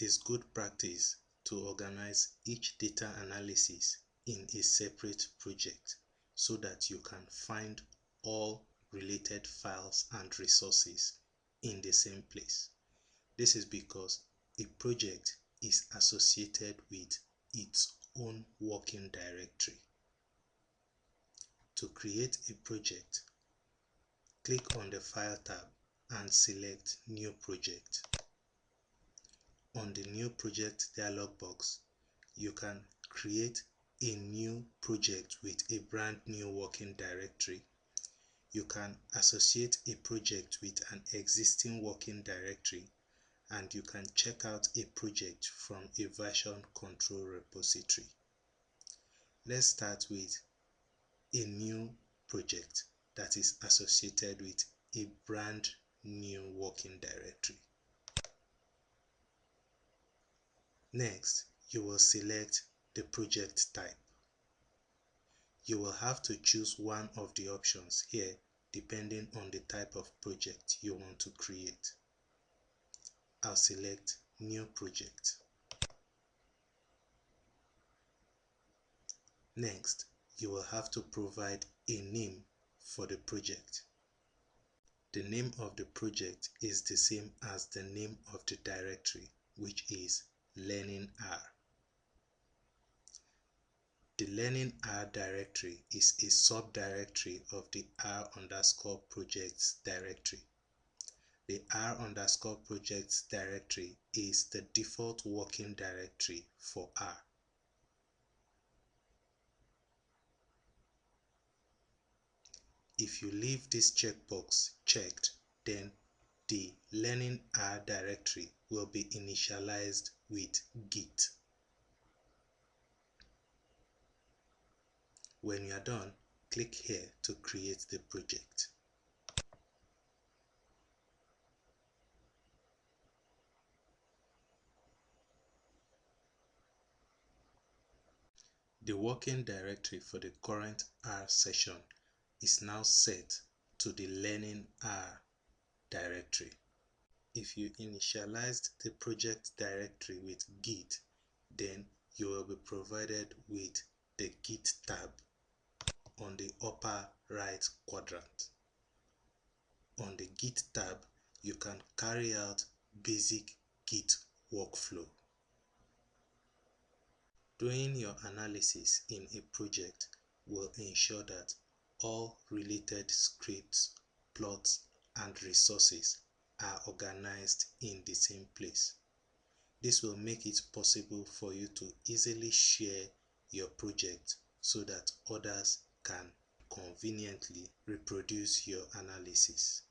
It is good practice to organize each data analysis in a separate project so that you can find all related files and resources in the same place. This is because a project is associated with its own working directory. To create a project, click on the File tab and select New Project. On the New Project dialog box, you can create a new project with a brand new working directory. You can associate a project with an existing working directory, and you can check out a project from a version control repository. Let's start with a new project that is associated with a brand new working directory. Next, you will select the project type. You will have to choose one of the options here depending on the type of project you want to create. I'll select New Project. Next, you will have to provide a name for the project. The name of the project is the same as the name of the directory, which is Learning R. The Learning R directory is a subdirectory of the R_projects directory. The R_projects directory is the default working directory for R. If you leave this checkbox checked, then the Learning R directory will be initialized with Git. When you are done, click here to create the project. The working directory for the current R session is now set to the Learning R directory. If you initialized the project directory with Git, then you will be provided with the Git tab on the upper right quadrant. On the Git tab, you can carry out basic Git workflow. Doing your analysis in a project will ensure that all related scripts, plots, and resources are organized in the same place. This will make it possible for you to easily share your project so that others can conveniently reproduce your analysis.